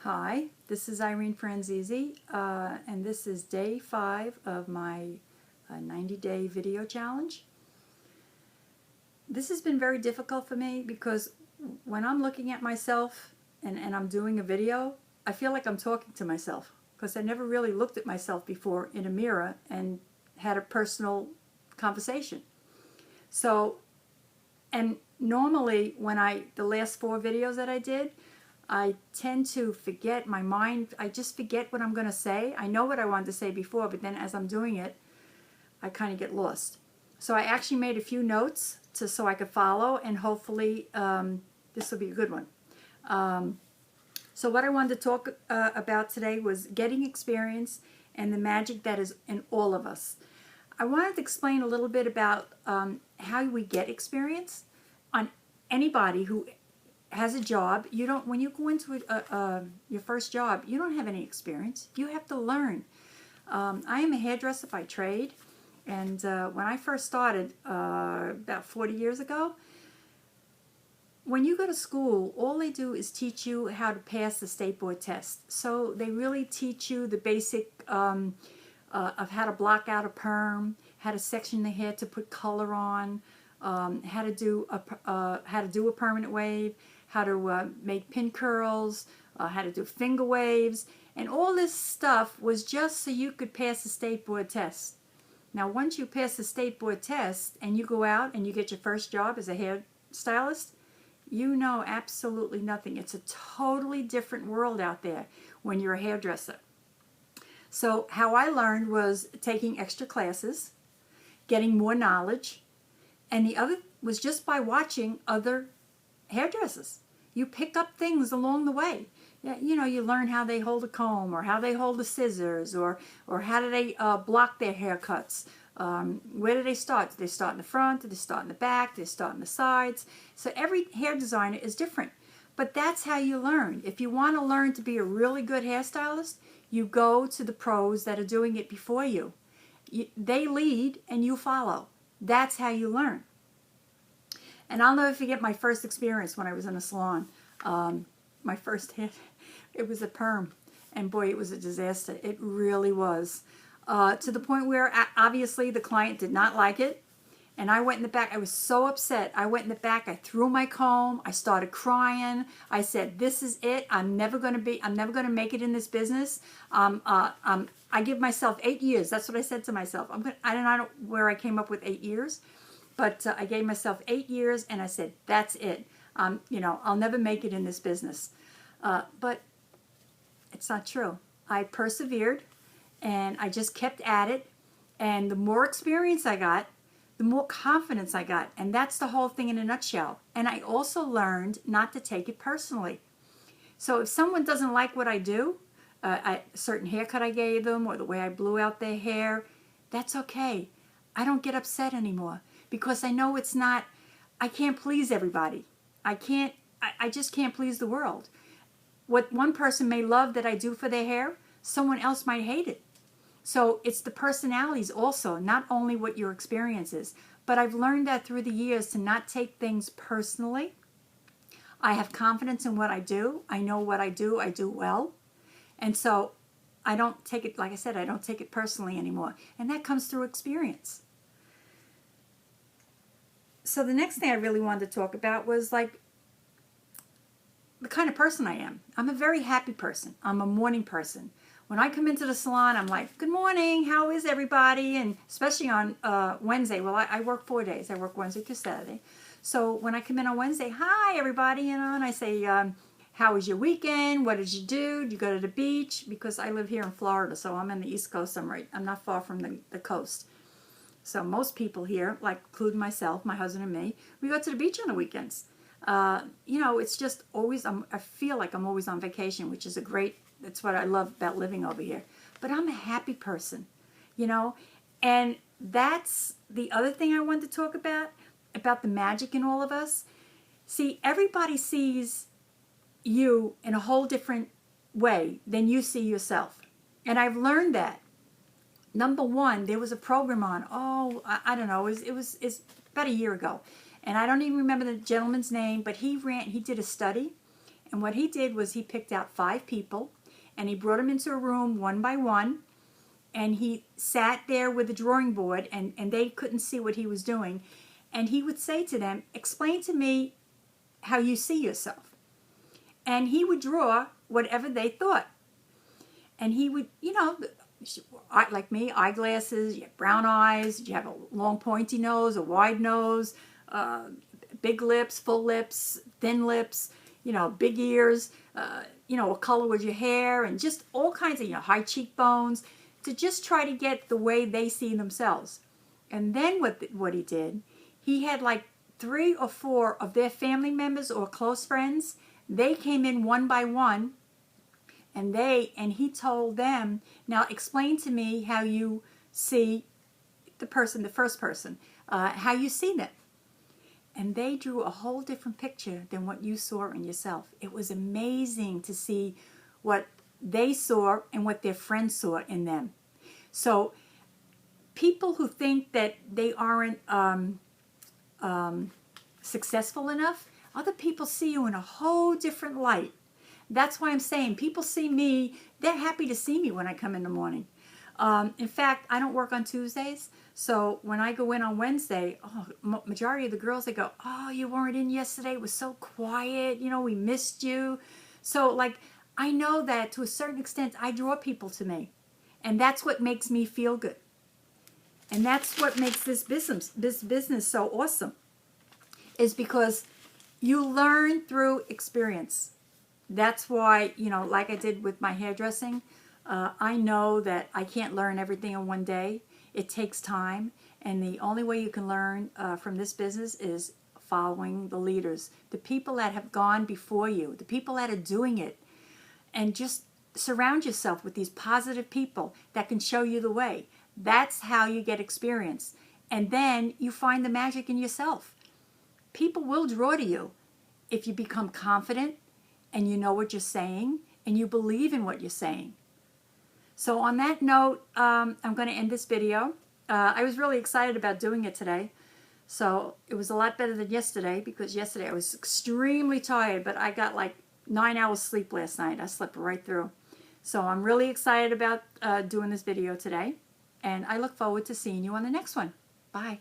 Hi, this is Irene Franzese, and this is day 5 of my 90-day video challenge. This has been very difficult for me because when I'm looking at myself and I'm doing a video, I feel like I'm talking to myself because I never really looked at myself before in a mirror and had a personal conversation. So, and normally when the last 4 videos that I did, I tend to forget my mind. I just forget what I'm going to say. I know what I wanted to say before, but then as I'm doing it, I kind of get lost. So I actually made a few notes so I could follow, and hopefully this will be a good one. So what I wanted to talk about today was getting experience and the magic that is in all of us. I wanted to explain a little bit about how we get experience on anybody who has a job. You don't, when you go into your first job, you don't have any experience. You have to learn. I am a hairdresser by trade, and when I first started about 40 years ago, when you go to school, all they do is teach you how to pass the state board test. So they really teach you the basic of how to block out a perm, how to section the hair to put color on, how to do a permanent wave, how to make pin curls, how to do finger waves, and all this stuff was just so you could pass the state board test. Now, once you pass the state board test and you go out and you get your first job as a hairstylist, you know absolutely nothing. It's a totally different world out there when you're a hairdresser. So how I learned was taking extra classes, getting more knowledge, and the other was just by watching other hairdressers. You pick up things along the way. You know, you learn how they hold a comb, or how they hold the scissors, or how do they block their haircuts. Where do they start? Do they start in the front? Do they start in the back? Do they start in the sides? So every hair designer is different. But that's how you learn. If you want to learn to be a really good hairstylist, you go to the pros that are doing it before you. They lead and you follow. That's how you learn. And I'll never forget my first experience when I was in a salon. My first hair, it was a perm. And boy, it was a disaster. It really was. To the point where obviously the client did not like it. And I went in the back. I was so upset. I went in the back. I threw my comb. I started crying. I said, "This is it. I'm never going to make it in this business." I give myself 8 years. That's what I said to myself. I don't know where I came up with 8 years, but I gave myself 8 years, and I said, "That's it. You know, I'll never make it in this business." But it's not true. I persevered, and I just kept at it. And the more experience I got, the more confidence I got. And that's the whole thing in a nutshell. And I also learned not to take it personally. So if someone doesn't like what I do, a certain haircut I gave them, or the way I blew out their hair, that's okay. I don't get upset anymore because I know it's not, I can't please everybody. I just can't please the world. What one person may love that I do for their hair, someone else might hate it. So it's the personalities also, not only what your experience is. But I've learned that through the years to not take things personally. I have confidence in what I do. I know what I do well. And so I don't take it, like I said, I don't take it personally anymore. And that comes through experience. So the next thing I really wanted to talk about was like the kind of person I am. I'm a very happy person. I'm a morning person. When I come into the salon, I'm like, "Good morning, how is everybody?" And especially on Wednesday, well, I work 4 days. I work Wednesday through Saturday. So when I come in on Wednesday, "Hi, everybody," you know, and I say, "How was your weekend? What did you do? Did you go to the beach?" Because I live here in Florida, so I'm on the East Coast. I'm not far from the coast. So most people here, like including myself, my husband and me, we go to the beach on the weekends. You know, it's just always, I feel like I'm always on vacation, which is that's what I love about living over here. But I'm a happy person, you know, and that's the other thing I wanted to talk about the magic in all of us. See, everybody sees you in a whole different way than you see yourself. And I've learned that. Number one, there was a program on, I don't know, it's about a year ago. And I don't even remember the gentleman's name, but he did a study. And what he did was he picked out 5 people and he brought them into a room one by one, and he sat there with a drawing board, and they couldn't see what he was doing. And he would say to them, explain to me how you see yourself. And he would draw whatever they thought. And he would, you know, like me, eyeglasses, you have brown eyes, you have a long pointy nose, a wide nose, big lips, full lips, thin lips, you know, big ears, you know, what color was your hair, and just all kinds of, you know, high cheekbones, to just try to get the way they see themselves. And then what he did, he had like 3 or 4 of their family members or close friends. They came in one by one, and he told them, now explain to me how you see the first person, how you see them. And they drew a whole different picture than what you saw in yourself. It was amazing to see what they saw and what their friends saw in them. So people who think that they aren't successful enough, other people see you in a whole different light. That's why I'm saying people see me, they're happy to see me when I come in the morning. In fact, I don't work on Tuesdays, so when I go in on Wednesday, majority of the girls, they go, oh, you weren't in yesterday, it was so quiet, you know, we missed you. So like, I know that to a certain extent, I draw people to me, and that's what makes me feel good. And that's what makes this business so awesome, is because you learn through experience. That's why, you know, like I did with my hairdressing, I know that I can't learn everything in one day. It takes time, and the only way you can learn from this business is following the leaders, the people that have gone before you, the people that are doing it, and just surround yourself with these positive people that can show you the way. That's how you get experience. And then you find the magic in yourself. People will draw to you if you become confident and you know what you're saying and you believe in what you're saying. So on that note, I'm going to end this video. I was really excited about doing it today. So it was a lot better than yesterday, because yesterday I was extremely tired, but I got like 9 hours sleep last night. I slept right through. So I'm really excited about doing this video today, and I look forward to seeing you on the next one. Bye.